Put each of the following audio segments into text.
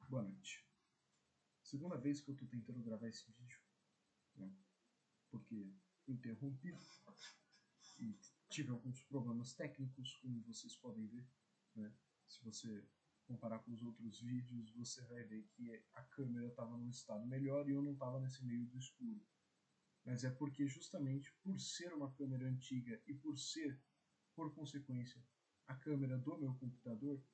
Boa noite. Segunda vez que eu estou tentando gravar esse vídeo, né? Porque interrompi e tive alguns problemas técnicos, como vocês podem ver, né? Se você comparar com os outros vídeos, você vai ver que a câmera estava num estado melhor e eu não estava nesse meio do escuro. Mas é porque justamente por ser uma câmera antiga e por ser, por consequência, a câmera do meu computador,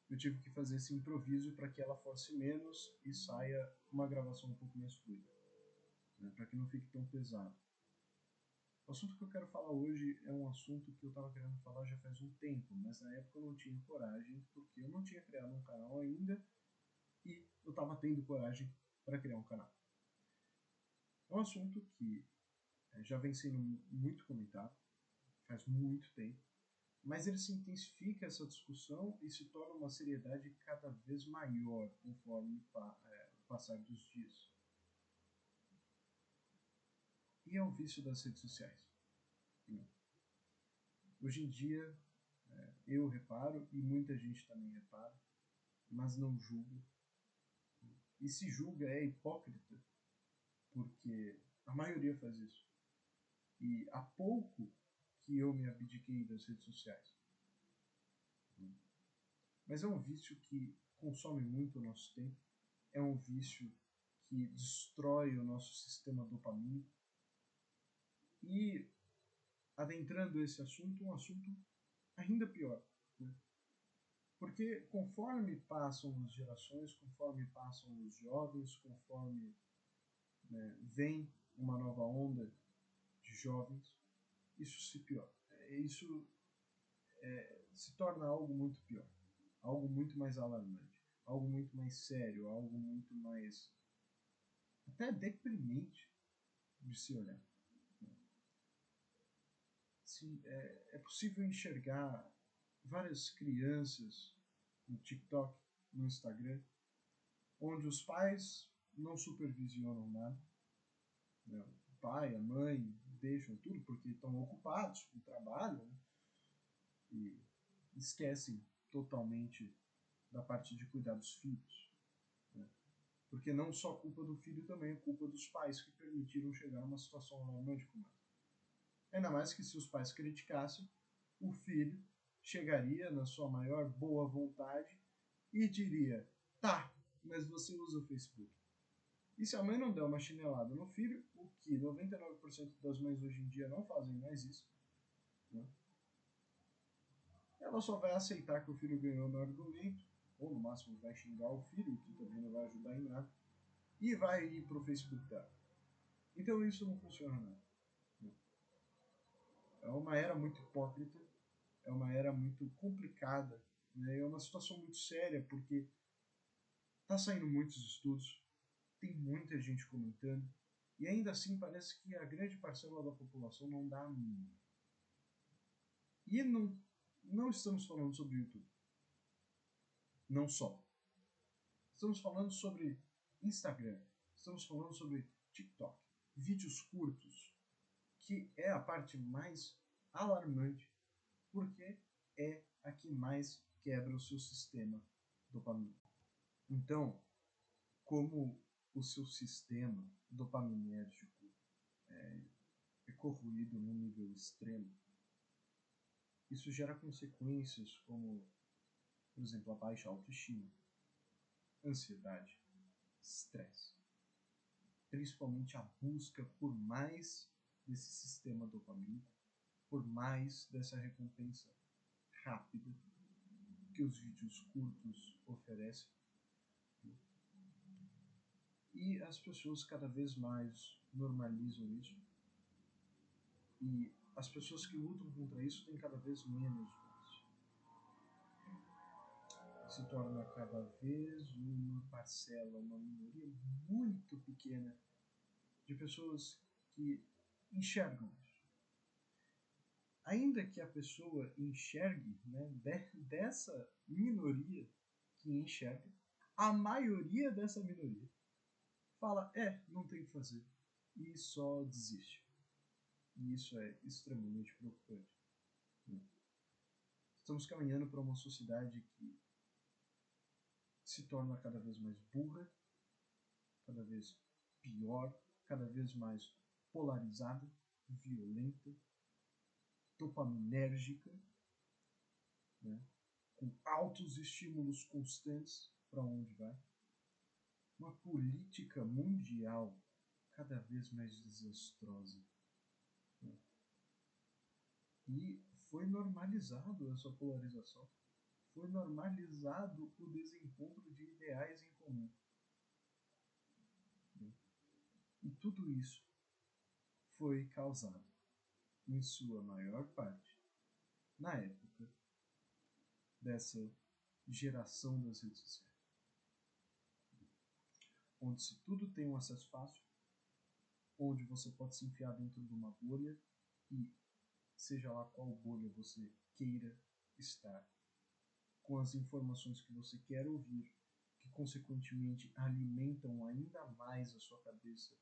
eu tive que fazer esse improviso para que ela force menos e saia uma gravação um pouco mais fluida, né, para que não fique tão pesado. O assunto que eu quero falar hoje é um assunto que eu estava querendo falar já faz um tempo, mas na época eu não tinha coragem, porque eu não tinha criado um canal ainda e eu estava tendo coragem para criar um canal. É um assunto que já vem sendo muito comentado, faz muito tempo, mas ele se intensifica essa discussão e se torna uma seriedade cada vez maior conforme o passar dos dias. E é o vício das redes sociais. Hoje em dia, eu reparo, e muita gente também repara, mas não julga. E se julga é hipócrita, porque a maioria faz isso. E há pouco que eu me abdiquei das redes sociais. Mas é um vício que consome muito o nosso tempo, é um vício que destrói o nosso sistema dopamínico. E, adentrando esse assunto, um assunto ainda pior, né? Porque conforme passam as gerações, conforme passam os jovens, conforme vem uma nova onda de jovens, isso se piora. Isso se torna algo muito pior, algo muito mais alarmante, algo muito mais sério, algo muito mais até deprimente de se olhar. É possível enxergar várias crianças no TikTok, no Instagram, onde os pais não supervisionam nada, né? O pai, a mãe deixam tudo porque estão ocupados com o trabalho, né? E esquecem totalmente da parte de cuidar dos filhos, né? Porque não só culpa do filho, também é culpa dos pais que permitiram chegar a uma situação alarmante como essa. Ainda mais que se os pais criticassem, o filho chegaria na sua maior boa vontade e diria: tá, mas você usa o Facebook. E se a mãe não der uma chinelada no filho, o que 99% das mães hoje em dia não fazem mais isso, né? Ela só vai aceitar que o filho ganhou no argumento, ou no máximo vai xingar o filho, que também não vai ajudar em nada, e vai ir para o Facebook dela. Então isso não funciona nada. É uma era muito hipócrita, é uma era muito complicada, né? É uma situação muito séria, porque está saindo muitos estudos, tem muita gente comentando, e ainda assim parece que a grande parcela da população não dá a mínima. E não estamos falando sobre YouTube. Não só. Estamos falando sobre Instagram, estamos falando sobre TikTok, vídeos curtos, que é a parte mais alarmante, porque é a que mais quebra o seu sistema dopamínico. Então, como o seu sistema dopaminérgico é corroído num nível extremo, isso gera consequências como, por exemplo, a baixa autoestima, ansiedade, estresse, principalmente a busca por mais desse sistema dopamínico, por mais dessa recompensa rápida que os vídeos curtos oferecem. E as pessoas cada vez mais normalizam isso. E as pessoas que lutam contra isso têm cada vez menos voz. Se torna cada vez uma parcela, uma minoria muito pequena de pessoas que enxergam isso. Ainda que a pessoa enxergue, né, dessa minoria que enxerga, a maioria dessa minoria fala, não tem o que fazer, e só desiste. E isso é extremamente preocupante. Estamos caminhando para uma sociedade que se torna cada vez mais burra, cada vez pior, cada vez mais polarizada, violenta, dopaminérgica, né? Com altos estímulos constantes para onde vai. Uma política mundial cada vez mais desastrosa. Né? E foi normalizado essa polarização. Foi normalizado o desencontro de ideais em comum. Né? E tudo isso foi causado, em sua maior parte, na época dessa geração das redes sociais. Onde se tudo tem um acesso fácil, onde você pode se enfiar dentro de uma bolha e seja lá qual bolha você queira estar, com as informações que você quer ouvir, que consequentemente alimentam ainda mais a sua cabeça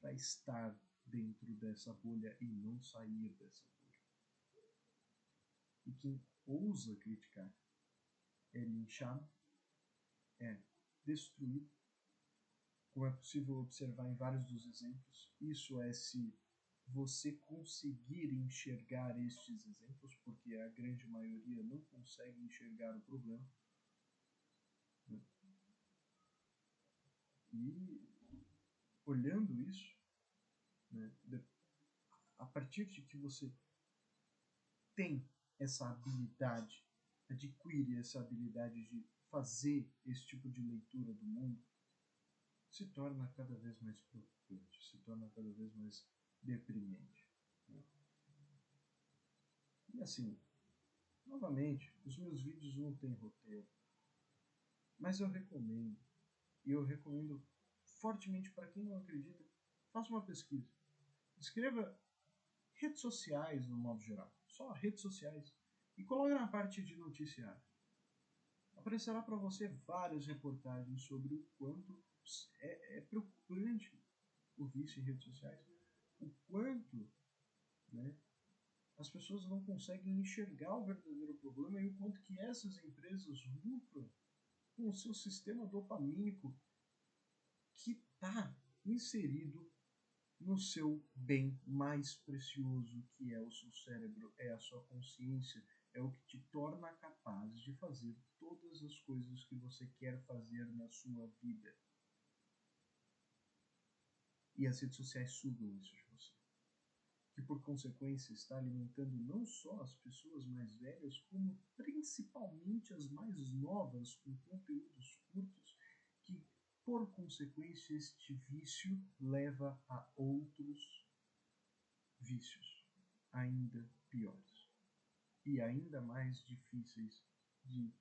para estar dentro dessa bolha e não sair dessa bolha. E quem ousa criticar é linchado, é destruído. Como é possível observar em vários dos exemplos, isso é se você conseguir enxergar estes exemplos, porque a grande maioria não consegue enxergar o problema. Né? E olhando isso, né, a partir de que você tem essa habilidade, adquire essa habilidade de fazer esse tipo de leitura do mundo, se torna cada vez mais preocupante, se torna cada vez mais deprimente. Né? E assim, novamente, os meus vídeos não têm roteiro, mas eu recomendo, e eu recomendo fortemente para quem não acredita, faça uma pesquisa. Escreva redes sociais no modo geral, só redes sociais, e coloque na parte de noticiário. Aparecerá para você várias reportagens sobre o quanto é preocupante o vício em redes sociais, o quanto, né, as pessoas não conseguem enxergar o verdadeiro problema e o quanto que essas empresas lucram com o seu sistema dopamínico que está inserido no seu bem mais precioso, que é o seu cérebro, é a sua consciência, é o que te torna capaz de fazer todas as coisas que você quer fazer na sua vida. E as redes sociais sugam isso de você. Que por consequência está alimentando não só as pessoas mais velhas, como principalmente as mais novas com conteúdos curtos, que por consequência este vício leva a outros vícios ainda piores e ainda mais difíceis de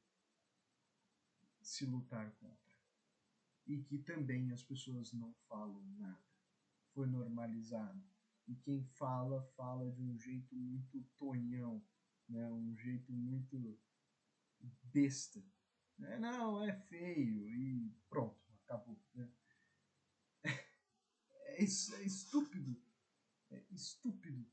se lutar contra. E que também as pessoas não falam nada. Foi normalizado. E quem fala, fala de um jeito muito tonhão, né? Um jeito muito besta. Não, é feio e pronto, acabou. Né? É estúpido. É estúpido.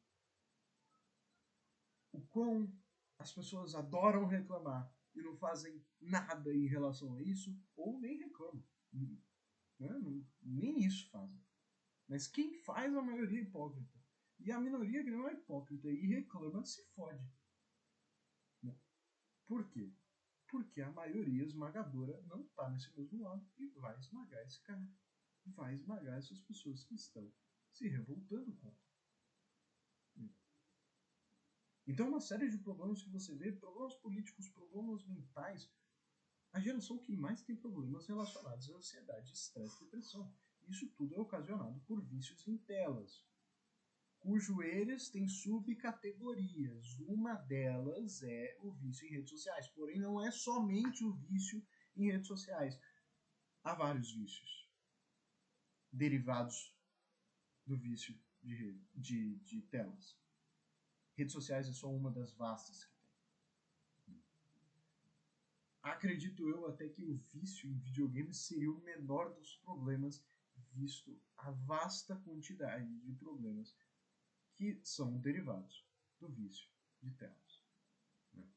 O quão as pessoas adoram reclamar e não fazem nada em relação a isso, ou nem reclamam. Né? Nem isso fazem. Mas quem faz, a maioria é hipócrita. E a minoria que não é hipócrita e reclama se fode. Né? Por quê? Porque a maioria esmagadora não está nesse mesmo lado e vai esmagar esse cara. Vai esmagar essas pessoas que estão se revoltando contra. Então, uma série de problemas que você vê, problemas políticos, problemas mentais, a geração que mais tem problemas relacionados à ansiedade, estresse e depressão. Isso tudo é ocasionado por vícios em telas, cujo eles têm subcategorias. Uma delas é o vício em redes sociais, porém não é somente o vício em redes sociais. Há vários vícios derivados do vício de telas. Redes sociais é só uma das vastas que tem. Acredito eu até que o vício em videogames seria o menor dos problemas, visto a vasta quantidade de problemas que são derivados do vício de telas. Né?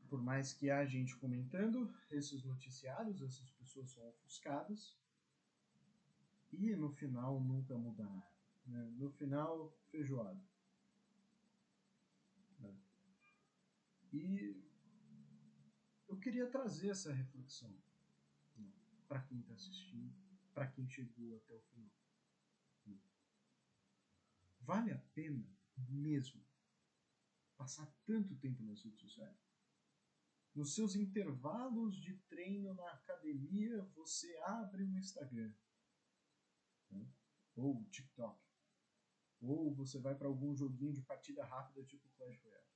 Por mais que haja gente comentando, esses noticiários, essas pessoas são ofuscadas e no final nunca muda nada. Né? No final, feijoada. Né? E eu queria trazer essa reflexão, né, para quem está assistindo, para quem chegou até o final. Né? Vale a pena mesmo passar tanto tempo nas redes sociais? Nos seus intervalos de treino na academia, você abre o Instagram, né? Ou o TikTok, ou você vai para algum joguinho de partida rápida tipo Clash Royale.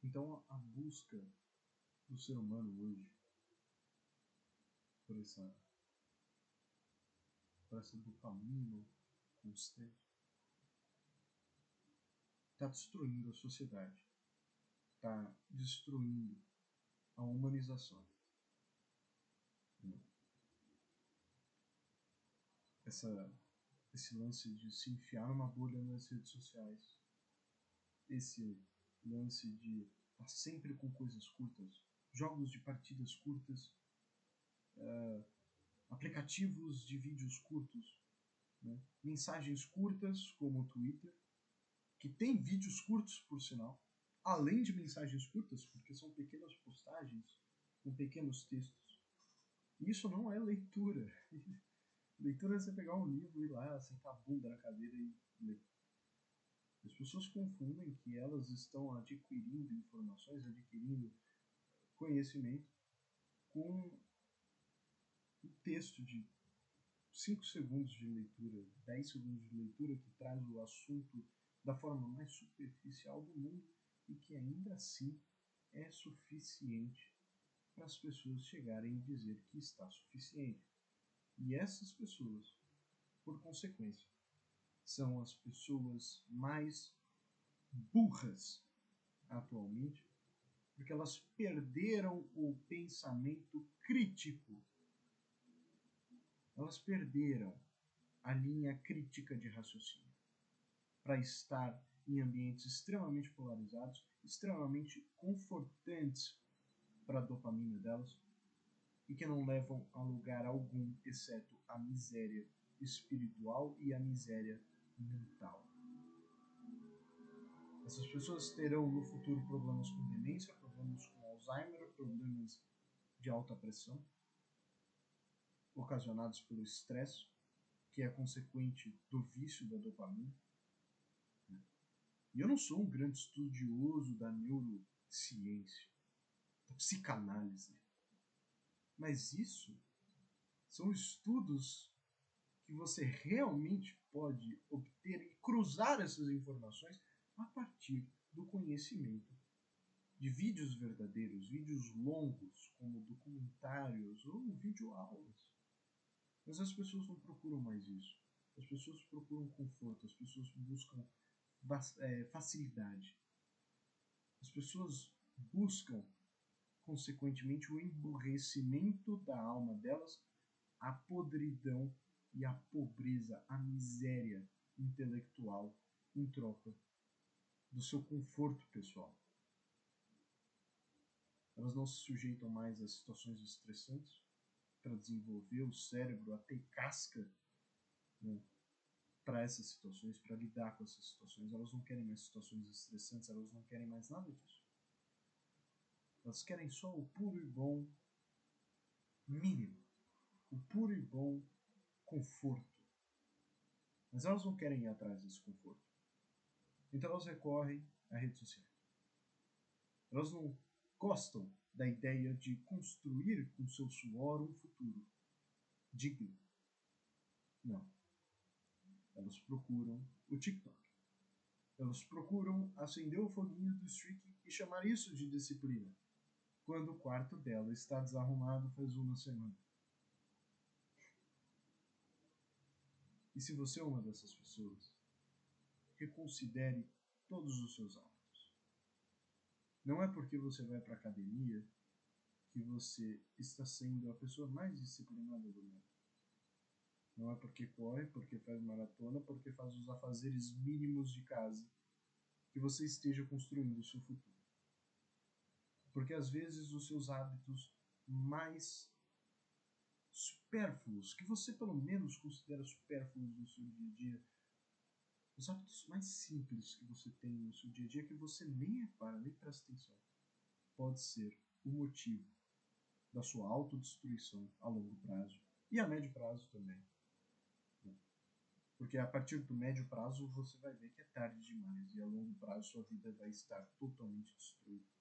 Então a busca do ser humano hoje por essa dopamina constante está destruindo a sociedade, está destruindo a humanização. Esse lance de se enfiar numa bolha nas redes sociais, esse lance de estar sempre com coisas curtas, jogos de partidas curtas, aplicativos de vídeos curtos, né? Mensagens curtas como o Twitter, que tem vídeos curtos, por sinal, além de mensagens curtas, porque são pequenas postagens com pequenos textos. E isso não é leitura. Leitura é você pegar um livro e ir lá, sentar a bunda na cadeira e ler. As pessoas confundem que elas estão adquirindo informações, adquirindo conhecimento com um texto de 5 segundos de leitura, 10 segundos de leitura que traz o assunto da forma mais superficial do mundo e que ainda assim é suficiente para as pessoas chegarem a dizer que está suficiente. E essas pessoas, por consequência, são as pessoas mais burras atualmente, porque elas perderam o pensamento crítico. Elas perderam a linha crítica de raciocínio para estar em ambientes extremamente polarizados, extremamente confortantes para a dopamina delas e que não levam a lugar algum, exceto a miséria espiritual e a miséria mental. Essas pessoas terão no futuro problemas com demência, problemas com Alzheimer, problemas de alta pressão, ocasionados pelo estresse, que é consequente do vício da dopamina. E eu não sou um grande estudioso da neurociência, da psicanálise, mas isso são estudos que você realmente pode obter e cruzar essas informações a partir do conhecimento de vídeos verdadeiros, vídeos longos, como documentários ou videoaulas. Mas as pessoas não procuram mais isso. As pessoas procuram conforto, as pessoas buscam facilidade. As pessoas buscam, consequentemente, o emburrecimento da alma delas, a podridão e a pobreza, a miséria intelectual em troca do seu conforto pessoal. Elas não se sujeitam mais a situações estressantes para desenvolver o cérebro a ter casca, né, para essas situações, para lidar com essas situações. Elas não querem mais situações estressantes, elas não querem mais nada disso. Elas querem só o puro e bom mínimo, o puro e bom conforto. Mas elas não querem ir atrás desse conforto. Então elas recorrem à rede social. Elas não gostam da ideia de construir com seu suor um futuro digno. Não. Elas procuram o TikTok. Elas procuram acender o foguinho do streak e chamar isso de disciplina, quando o quarto dela está desarrumado faz uma semana. E se você é uma dessas pessoas, reconsidere todos os seus hábitos. Não é porque você vai para a academia que você está sendo a pessoa mais disciplinada do mundo. Não é porque corre, porque faz maratona, porque faz os afazeres mínimos de casa que você esteja construindo o seu futuro. Porque às vezes os seus hábitos mais supérfluos, que você pelo menos considera supérfluos no seu dia a dia, os hábitos mais simples que você tem no seu dia a dia, que você nem repara, nem presta atenção, pode ser o motivo da sua autodestruição a longo prazo e a médio prazo também. Porque a partir do médio prazo você vai ver que é tarde demais e a longo prazo sua vida vai estar totalmente destruída.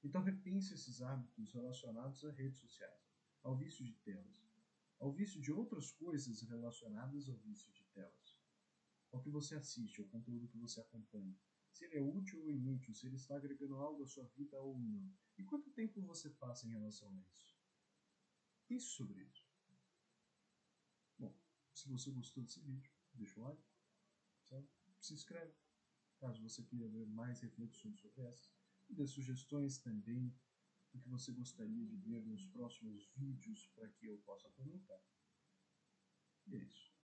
Então repense esses hábitos relacionados a redes sociais, ao vício de telas, ao vício de outras coisas relacionadas ao vício de telas, ao que você assiste, ao conteúdo que você acompanha, se ele é útil ou inútil, se ele está agregando algo à sua vida ou não, e quanto tempo você passa em relação a isso. Pense sobre isso. Bom, se você gostou desse vídeo, deixa o like, sabe? Se inscreve, caso você queira ver mais reflexões sobre essas, e dê sugestões também do que você gostaria de ver nos próximos vídeos para que eu possa comentar. E é isso.